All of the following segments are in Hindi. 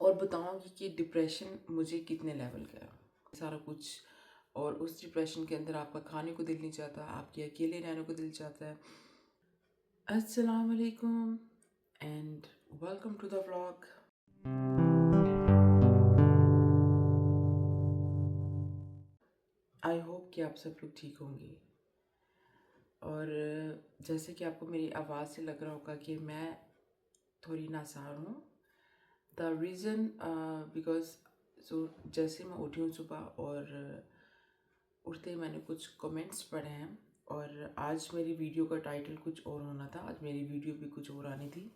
और बताऊँगी कि डिप्रेशन मुझे कितने लेवल का है सारा कुछ। और उस डिप्रेशन के अंदर आपका खाने को दिल नहीं चाहता, आपके अकेले रहने को दिल चाहता है। अस्सलाम वालेकुम and welcome to the vlog. I hope कि आप सब लोग ठीक होंगे। और जैसे कि आपको मेरी आवाज़ से लग रहा होगा कि मैं थोड़ी नासार हूँ। द रीज़न बिकॉज जैसे मैं उठी हूँ सुबह और उठते ही मैंने कुछ कमेंट्स पढ़े हैं। और आज मेरी वीडियो का टाइटल कुछ और होना था, आज मेरी वीडियो भी कुछ और आनी थी,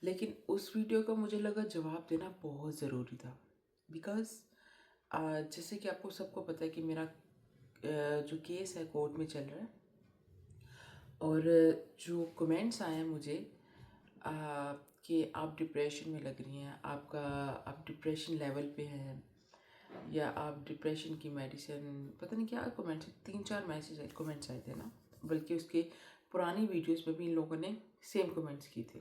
लेकिन उस वीडियो का मुझे लगा जवाब देना बहुत ज़रूरी था। बिकॉज़ जैसे कि आपको सबको पता है कि मेरा जो केस है कोर्ट में चल रहा है। और जो कमेंट्स आए हैं मुझे कि आप डिप्रेशन में लग रही हैं, आप डिप्रेशन लेवल पे हैं, या आप डिप्रेशन की मेडिसिन, पता नहीं क्या कमेंट्स, 3-4 कमेंट्स आए थे ना, बल्कि उसके पुरानी वीडियोस में भी इन लोगों ने सेम कमेंट्स किए थे।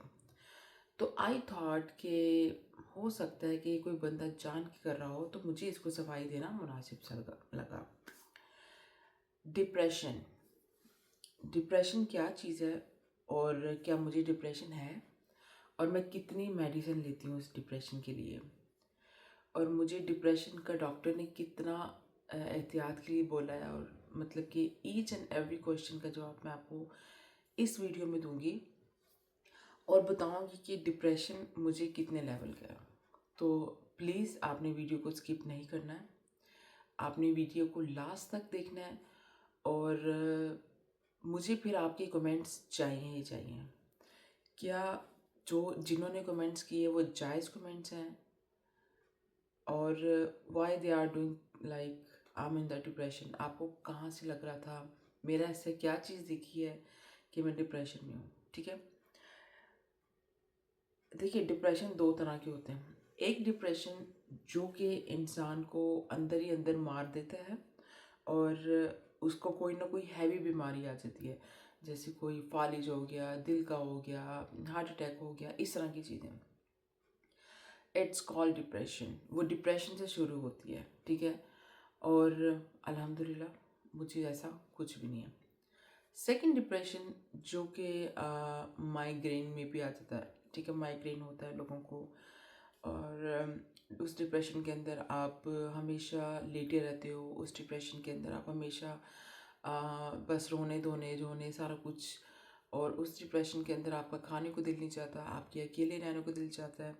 तो आई थॉट कि हो सकता है कि कोई बंदा जान के कर रहा हो, तो मुझे इसको सफाई देना मुनासिब सा लगा। डिप्रेशन डिप्रेशन क्या चीज़ है, और क्या मुझे डिप्रेशन है, और मैं कितनी मेडिसिन लेती हूँ इस डिप्रेशन के लिए, और मुझे डिप्रेशन का डॉक्टर ने कितना एहतियात के लिए बोला है। और मतलब कि ईच एंड एवरी क्वेश्चन का जवाब मैं आपको इस वीडियो में दूंगी, और बताऊंगी कि डिप्रेशन मुझे कितने लेवल का है। तो प्लीज़ आपने वीडियो को स्किप नहीं करना है, आपने वीडियो को लास्ट तक देखना है। और मुझे फिर आपके कमेंट्स चाहिए ही चाहिए। क्या जो जिन्होंने कमेंट्स किए वो जायज़ कमेंट्स हैं, और why they are doing like I am in the depression. आपको कहाँ से लग रहा था, मेरा ऐसे क्या चीज़ दिखी है कि मैं डिप्रेशन में हूँ। ठीक है, देखिए डिप्रेशन दो तरह के होते हैं। एक डिप्रेशन जो कि इंसान को अंदर ही अंदर मार देता है, और उसको कोई ना कोई हैवी बीमारी आ जाती है, जैसे कोई फालिज हो गया, दिल का हो गया, हार्ट अटैक हो गया, इस तरह की चीज़ें। It's called depression. वो डिप्रेशन से शुरू होती है, ठीक है। और अल्हम्दुलिल्लाह मुझे ऐसा कुछ भी नहीं है। सेकंड डिप्रेशन जो कि माइग्रेन में भी आ जाता है, ठीक है। माइग्रेन होता है लोगों को, और उस डिप्रेशन के अंदर आप हमेशा लेटे रहते हो। उस डिप्रेशन के अंदर आप हमेशा बस रोने धोने रोने सारा कुछ। और उस डिप्रेशन के अंदर आपका खाने को दिल नहीं चाहता, आपके अकेले रहने को दिल चाहता है।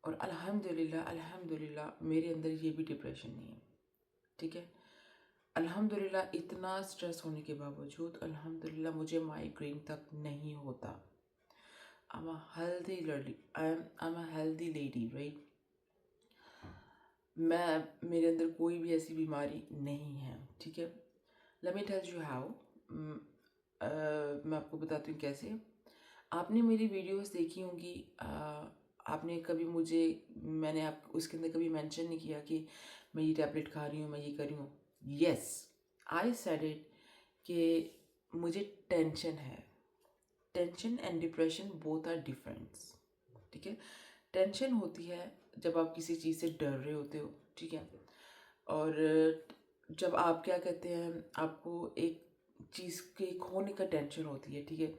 और अल्हम्दुलिल्लाह अल्हम्दुलिल्लाह मेरे अंदर ये भी डिप्रेशन नहीं है, ठीक है। अल्हम्दुलिल्लाह इतना स्ट्रेस होने के बावजूद अल्हम्दुलिल्लाह मुझे माइग्रेन तक नहीं होता। I am a healthy lady, right. मेरे अंदर कोई भी ऐसी बीमारी नहीं है, ठीक है। Let me tell you how. मैं आपको बताती हूँ कैसे। आपने मेरी वीडियोस देखी होंगी। आपने कभी मुझे मैंने आप उसके अंदर कभी मेंशन नहीं किया कि मैं ये टैबलेट खा रही हूँ, मैं ये कर रही हूँ। यस, आई सेड इट कि मुझे टेंशन है। Tension and depression both are different, ठीक है। टेंशन होती है जब आप किसी चीज़ से डर रहे होते हो, ठीक है। और जब आप क्या कहते हैं, आपको एक चीज़ के खोने का टेंशन होती है, ठीक है।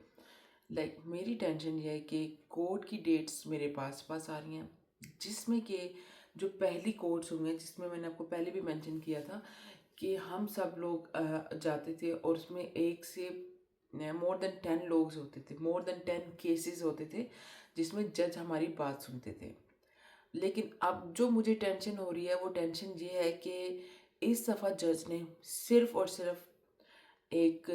लाइक मेरी टेंशन ये है कि कोर्ट की डेट्स मेरे पास आ रही हैं, जिसमें कि जो पहली कोर्ट्स होंगे, जिसमें मैंने आपको पहले भी मेंशन किया था कि हम सब लोग जाते थे, और उसमें एक से मोर देन 10 लोग होते थे, मोर देन 10 केसेस होते थे जिसमें जज हमारी बात सुनते थे। लेकिन अब जो मुझे टेंशन हो रही है, वो टेंशन ये है कि इस दफ़ा जज ने सिर्फ और सिर्फ एक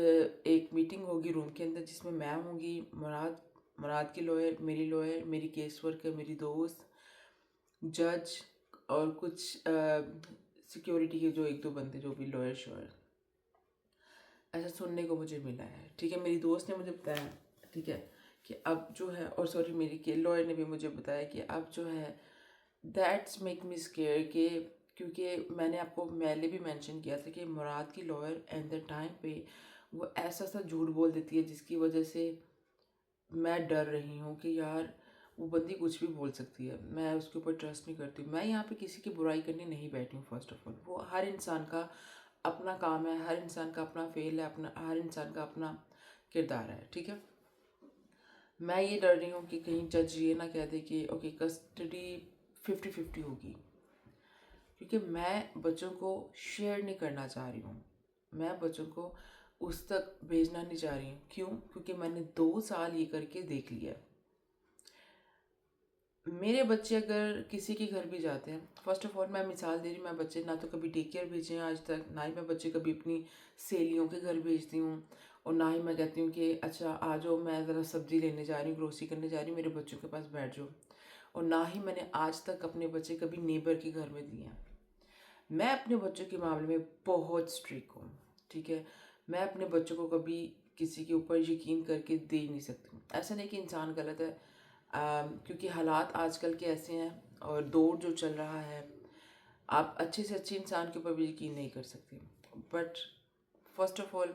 एक मीटिंग होगी रूम के अंदर, जिसमें मैं होंगी, मुराद की लॉयर, मेरी लॉयर, मेरी केस वर्कर, मेरी दोस्त, जज, और कुछ सिक्योरिटी के जो एक दो बंदे जो भी लॉयर शॉयर। ऐसा सुनने को मुझे मिला है, ठीक है। मेरी दोस्त ने मुझे बताया, ठीक है, कि अब जो है, और सॉरी मेरी के लॉयर ने भी मुझे बताया कि अब जो है दैट्स मेक मी स्केयर के, क्योंकि मैंने आपको पहले भी मेंशन किया था कि मुराद की लॉयर एट द टाइम पे वो ऐसा सा झूठ बोल देती है जिसकी वजह से मैं डर रही हूँ कि यार वो बंदी कुछ भी बोल सकती है, मैं उसके ऊपर ट्रस्ट नहीं करती। मैं यहाँ पे किसी की बुराई करने नहीं बैठी हूँ। फर्स्ट ऑफ ऑल, वो हर इंसान का अपना काम है, हर इंसान का अपना फेल है, अपना हर इंसान का अपना किरदार है, ठीक है। मैं ये डर रही हूँ कि कहीं जज ये ना कह दे कि ओके कस्टडी 50-50 होगी, क्योंकि मैं बच्चों को शेयर नहीं करना चाह रही हूँ। मैं बच्चों को उस तक भेजना नहीं चाह रही हूँ। क्यों? क्योंकि मैंने 2 साल ये करके देख लिया है। मेरे बच्चे अगर किसी के घर भी जाते हैं, फर्स्ट ऑफ ऑल मैं मिसाल दे रही हूँ, मैं बच्चे ना तो कभी डे केयर भेजे हैं आज तक, ना ही मैं बच्चे कभी अपनी सहेलियों के घर भेजती हूँ, और ना ही मैं कहती हूँ कि अच्छा आ जाओ, मैं ज़रा सब्ज़ी लेने जा रही हूँ, ग्रोसरी करने जा रही हूँ, मेरे बच्चों के पास बैठ जाओ। और ना ही मैंने आज तक अपने बच्चे कभी नेबर के घर में दिए हैं। मैं अपने बच्चों के मामले में बहुत स्ट्रिक्ट हूँ, ठीक है। मैं अपने बच्चों को कभी किसी के ऊपर यकीन करके दे ही नहीं सकती। ऐसा नहीं कि इंसान गलत है, क्योंकि हालात आजकल के ऐसे हैं और दौर जो चल रहा है, आप अच्छे से अच्छे इंसान के ऊपर भी यकीन नहीं कर सकते। बट फर्स्ट ऑफ ऑल,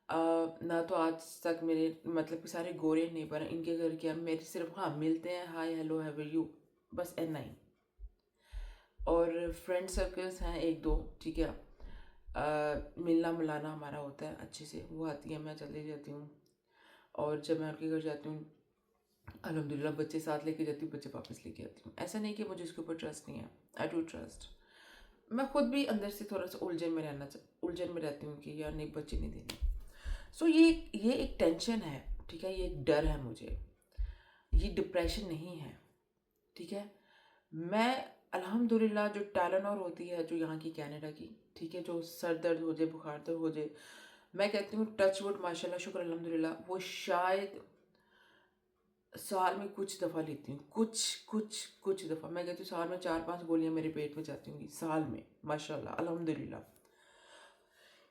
ना तो आज तक मेरे मतलब कि सारे गोरे नेबर हैं, इनके घर के मेरे सिर्फ हाँ मिलते हैं, hi hello how are you, बस एन आई। और फ्रेंड सर्कल्स हैं एक दो, ठीक है। मिलना मिलाना हमारा होता है अच्छे से, वो आती है, मैं चली जाती हूँ। और जब मैं उनके घर जाती हूँ, अल्हम्दुलिल्लाह बच्चे साथ लेके जाती हूँ, बच्चे वापस लेके आती हूँ। ऐसा नहीं कि मुझे उसके ऊपर ट्रस्ट नहीं है, आई डू ट्रस्ट। मैं खुद भी अंदर से थोड़ा सा उलझन में रहती हूँ कि यार नहीं, बच्चे नहीं देने। सो ये एक टेंशन है, ठीक है, ये एक डर है मुझे, ये डिप्रेशन नहीं है, ठीक है। मैं अल्हम्दुलिल्लाह जो टाइलेनॉल होती है जो यहाँ की कनाडा की, ठीक है, जो सर दर्द हो जाए, बुखार दर्द हो जाए, मैं कहती हूँ टच वुड, माशाल्लाह, शुक्र अल्हम्दुलिल्लाह, वो शायद साल में कुछ दफ़ा लेती हूँ, कुछ दफ़ा। मैं कहती हूँ साल में 4-5 गोलियाँ मेरे पेट में जाती होंगी साल में, माशाल्लाह अल्हम्दुलिल्लाह।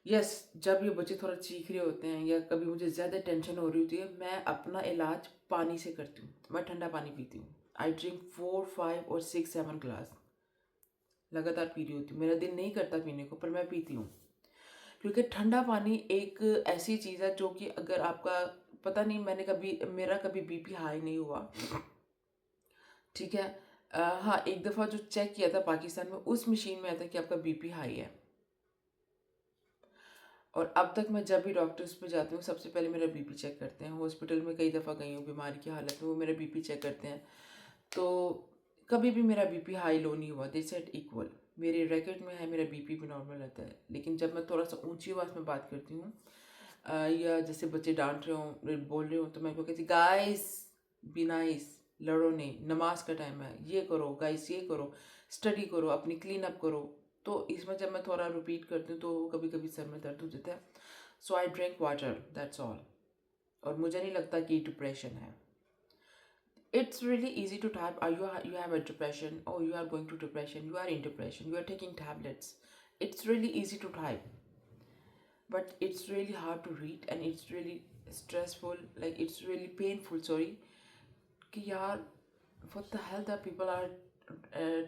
यस, जब ये बच्चे थोड़ा चीख रहे होते हैं या कभी मुझे ज़्यादा टेंशन हो रही होती है, मैं अपना इलाज पानी से करती हूँ। मैं ठंडा पानी पीती हूँ। आई ड्रिंक 4, 5 और 6, 7 ग्लास लगातार पी रही होती हूँ। मेरा दिल नहीं करता पीने को, पर मैं पीती हूँ, क्योंकि ठंडा पानी एक ऐसी चीज़ है जो कि अगर आपका, पता नहीं, मेरा कभी बीपी हाई नहीं हुआ, ठीक है। हाँ, एक दफ़ा जो चेक किया था पाकिस्तान में, उस मशीन में आया था कि आपका बीपी हाई है। और अब तक मैं जब भी डॉक्टर्स पे जाती हूँ, सबसे पहले मेरा बीपी चेक करते हैं। हॉस्पिटल में कई दफ़ा गई हूँ बीमारी की हालत में, वो मेरा बीपी चेक करते हैं, तो कभी भी मेरा बीपी हाई लो नहीं हुआ, दे सेड इक्वल। मेरे रिकॉर्ड में है, मेरा बीपी भी नॉर्मल रहता है। लेकिन जब मैं थोड़ा सा ऊंची आवाज़ में बात करती हूँ, या जैसे बच्चे डांट रहे हों, बोल रहे हो, तो मैं उनको कहती गाइस बी नाइस, लड़ो नहीं, नमाज का टाइम है, ये करो गाइस, ये करो, स्टडी करो, अपनी क्लीन अप करो। तो इसमें जब मैं थोड़ा रिपीट करती हूँ तो कभी कभी सर में दर्द हो जाता है। So I drink water, that's all. और मुझे नहीं लगता कि डिप्रेशन है। It's really easy to type, you have a depression, or you are going to depression, you are in depression, you are taking tablets. It's really easy to type, but it's really hard to read, and it's really stressful, like it's really painful, sorry, कि यार what the hell that people are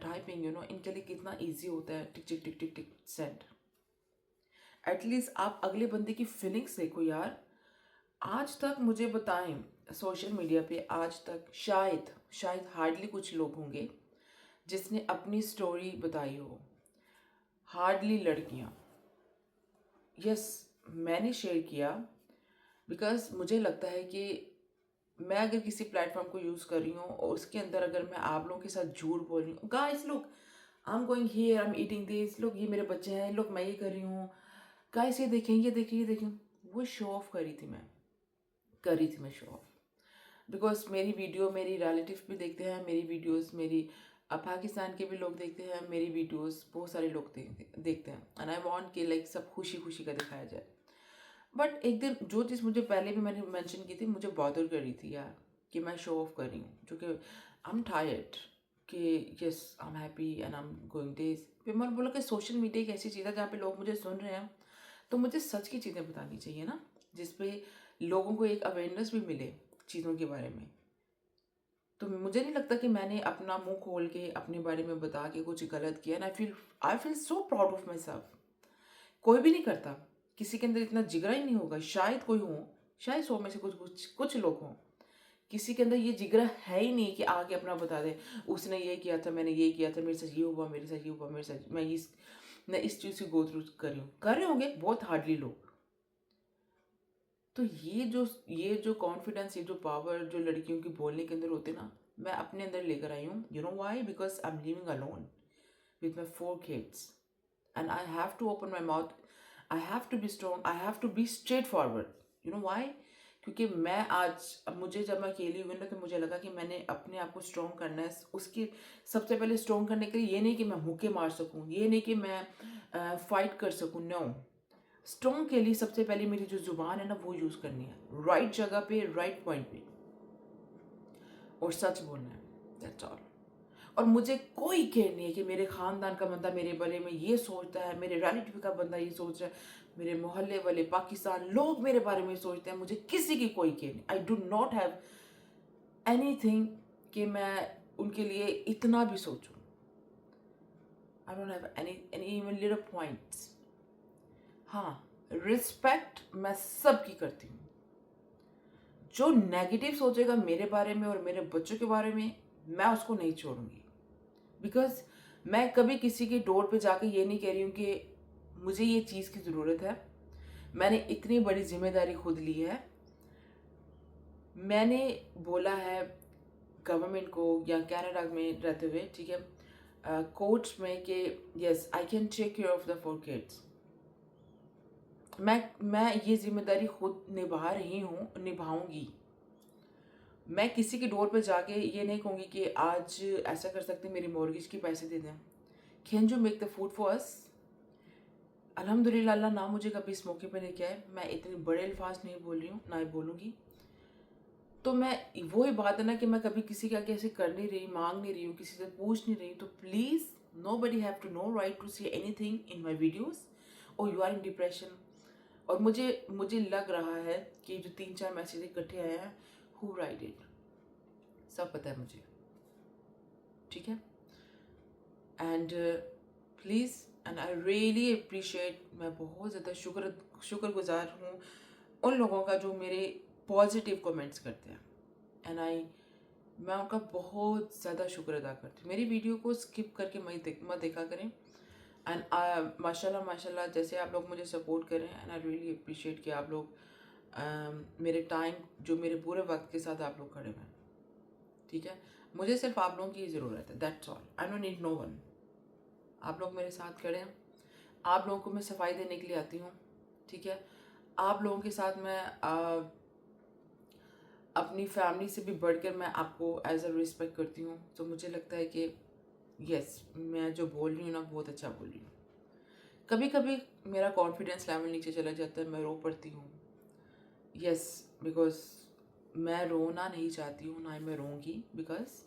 typing, इनके लिए कितना easy होता है, टिक टिक टिक टिक टिक सेंड। एटलीस्ट आप अगले बंदे की फीलिंग्स देखो यार। आज तक मुझे बताएं, सोशल मीडिया पे आज तक शायद हार्डली कुछ लोग होंगे जिसने अपनी स्टोरी बताई हो, हार्डली लड़कियां। यस, मैंने शेयर किया, बिकॉज मुझे लगता है कि मैं अगर किसी प्लेटफॉर्म को यूज़ कर रही हूँ और उसके अंदर अगर मैं आप लोगों के साथ झूठ बोल रही हूँ, guys look I am going here, I am eating this, look ये मेरे बच्चे हैं, लुक मैं ये कर रही हूँ, गाइस ये देखें, ये देखें, ये देखें, वो शो ऑफ करी थी मैं शो ऑफ। बिकॉज मेरी वीडियो मेरी रिलेटिव भी देखते हैं, मेरी वीडियोस मेरी पाकिस्तान के भी लोग देखते हैं, मेरी वीडियोस बहुत सारे लोग देखते हैं, एंड आई वांट कि लाइक सब खुशी खुशी का दिखाया जाए। बट एक दिन जो चीज़ मुझे पहले भी मैंने मेंशन की थी, मुझे बॉदर कर रही थी यार, कि मैं शो ऑफ कर रही हूँ, जो कि आई एम टायर्ड, कि yes I am happy and I am going this. फिर मैंने बोला कि सोशल मीडिया एक ऐसी चीज़ है जहाँ पे लोग मुझे सुन रहे हैं, तो मुझे सच की चीज़ें बतानी चाहिए ना, जिसपे लोगों को एक अवेयरनेस भी मिले चीज़ों के बारे में। तो मुझे नहीं लगता कि मैंने अपना मुंह खोल के अपने बारे में बता के कुछ गलत किया, and I feel so proud of my self. कोई भी नहीं करता, किसी के अंदर इतना जिगरा ही नहीं होगा, शायद कोई हो, शायद 100 में से कुछ कुछ कुछ लोग हों किसी के अंदर ये जिगरा है ही नहीं कि आके अपना बता दे, उसने ये किया था, मैंने ये किया था, मेरे साथ ये हुआ, मेरे साथ ये हुआ, मेरे साथ मैं इस चीज़ से गो थ्रू कर रहे होंगे बहुत हार्डली लोग। तो ये जो कॉन्फिडेंस, ये जो पावर जो लड़कियों की बोलने के अंदर होते ना, मैं अपने अंदर लेकर आई हूँ। You know why? Because I am living alone with my 4 kids, and I have to open my mouth. I have to be strong. I have to be straightforward. You know why? क्योंकि मैं आज, अब मुझे जब मैं अकेली हुई ना, तो मुझे लगा कि मैंने अपने आप को स्ट्रॉन्ग करना है। उसकी सबसे पहले स्ट्रॉन्ग करने के लिए ये नहीं कि मैं मुक्के मार सकूं, ये नहीं कि मैं फाइट कर सकूं। नो, स्ट्रॉन्ग के लिए सबसे पहले मेरी जो जुबान है ना, वो यूज़ करनी है, राइट जगह पे, राइट पॉइंट पे, और सच बोलना है। That's all. और मुझे कोई केयर नहीं है कि मेरे ख़ानदान का बंदा मेरे बारे में ये सोचता है, मेरे रिलेटिव का बंदा ये सोच रहा है, मेरे मोहल्ले वाले पाकिस्तान लोग मेरे बारे में सोचते हैं। मुझे किसी की कोई केयर नहीं। I do not have anything कि मैं उनके लिए इतना भी सोचूं। I don't have any even little points. हाँ, रिस्पेक्ट मैं सबकी करती हूँ। जो नेगेटिव सोचेगा मेरे बारे में और मेरे बच्चों के बारे में, मैं उसको नहीं छोड़ूंगी। बिकॉज मैं कभी किसी की डोर पे जाके ये नहीं कह रही हूँ कि मुझे ये चीज़ की ज़रूरत है। मैंने इतनी बड़ी जिम्मेदारी खुद ली है। मैंने बोला है गवर्नमेंट को या कनाडा में रहते हुए, ठीक है, कोर्ट्स में, कि yes I can take care of the 4 kids। मैं ये जिम्मेदारी खुद निभा रही हूँ, निभाऊंगी। मैं किसी की डोर पे जाके ये नहीं कहूँगी कि आज ऐसा कर सकते मेरी मॉर्गेज के पैसे दे दें, can you make the food for us. अल्हम्दुलिल्लाह, अल्लाह ना मुझे कभी इस मौके पे लेके आए। मैं इतने बड़े अल्फाज नहीं बोल रही हूँ, ना ही बोलूँगी। तो मैं, वही बात है ना कि मैं कभी किसी के आगे ऐसे कर नहीं रही, मांग नहीं रही हूँ, किसी से पूछ नहीं रही। तो please, nobody have to know right to say anything in my videos, और यू आर इन डिप्रेशन। और मुझे लग रहा है कि जो 3-4 मैसेज इकट्ठे आए हैं, हु राइट इट, सब पता है मुझे, ठीक है। And please, and I really appreciate, मैं बहुत ज़्यादा शुक्रगुजार हूँ उन लोगों का जो मेरे पॉजिटिव कमेंट्स करते हैं। एंड मैं उनका बहुत ज़्यादा शुक्र अदा करती हूँ। मेरी वीडियो को स्किप करके मत देखा करें। एंड माशाल्लाह माशाल्लाह, जैसे आप लोग मुझे सपोर्ट कर रहे हैं, एंड आई रियली अप्रिशिएट कि आप लोग मेरे टाइम, जो मेरे बुरे वक्त के साथ आप लोग खड़े हुए हैं, ठीक है। मुझे सिर्फ आप लोगों की ज़रूरत है, that's all. I don't need no one. आप लोग मेरे साथ खड़े हैं, आप लोगों को मैं सफाई देने के लिए आती हूँ, ठीक है। आप लोगों के साथ मैं अपनी फैमिली से भी बढ़कर मैं आपको एज अ रिस्पेक्ट करती हूँ। तो मुझे लगता है कि यस, मैं जो बोल रही हूँ ना, बहुत अच्छा बोल रही हूँ। कभी कभी मेरा कॉन्फिडेंस लेवल नीचे चला जाता है, मैं रो पड़ती हूँ, यस, बिकॉज मैं रोना नहीं चाहती हूँ, ना ही मैं रोऊंगी। बिकॉज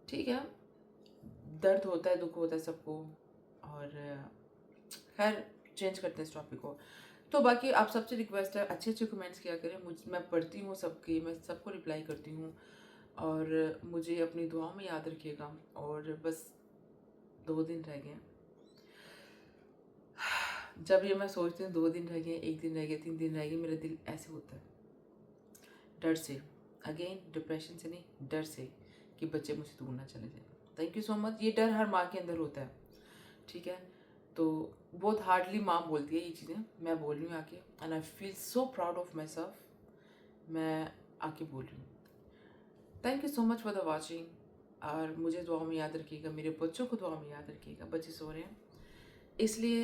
ठीक है, दर्द होता है, दुख होता है सबको। और खैर, चेंज करते हैं इस टॉपिक को। तो बाकी आप सबसे रिक्वेस्ट है, अच्छे अच्छे कमेंट्स किया करें। मैं पढ़ती हूँ सबके, मैं सबको रिप्लाई करती हूँ, और मुझे अपनी दुआओं में याद रखिएगा। और बस 2 दिन रह गए हैं। जब ये मैं सोचती हूँ 2 दिन रह गए, 1 दिन रह गया, 3 दिन रह गए, मेरा दिल ऐसे होता है, डर से। अगेन, डिप्रेशन से नहीं, डर से कि बच्चे मुझसे दूर ना चले जाए। Thank you so much. ये डर हर माँ के अंदर होता है, ठीक है। तो बहुत हार्डली माँ बोलती है ये चीज़ें, मैं बोल रही हूँ आके, and I feel so proud of my self. मैं आके बोल रही हूँ। Thank you so much for the watching. और मुझे दुआ में याद रखिएगा, मेरे बच्चों को दुआ में याद रखिएगा। बच्चे सो रहे हैं, इसलिए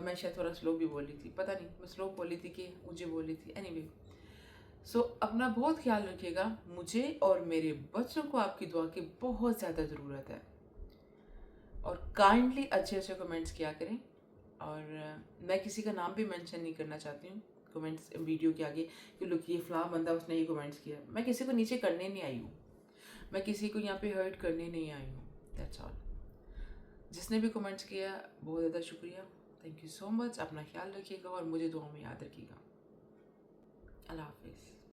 मैं शायद थोड़ा स्लो भी बोल रही थी, पता नहीं मैं स्लो बोल रही थी कि ऊँचे बोल रही थी। एनीवे, सो अपना बहुत ख्याल रखिएगा। मुझे और मेरे बच्चों को आपकी दुआ की बहुत ज़्यादा ज़रूरत है। और काइंडली अच्छे अच्छे कमेंट्स किया करें। और मैं किसी का नाम भी मेंशन नहीं करना चाहती हूँ कमेंट्स वीडियो के आगे कि लुक, ये फ़लाँ बंदा, उसने ये कमेंट्स किया। मैं किसी को नीचे करने नहीं आई हूँ, मैं किसी को यहाँ पे हर्ट करने नहीं आई हूँ। That's all. जिसने भी कमेंट्स किया, बहुत ज़्यादा शुक्रिया। Thank you so much. अपना ख्याल रखिएगा और मुझे दुआ में याद रखिएगा। अल्लाह हाफिज़।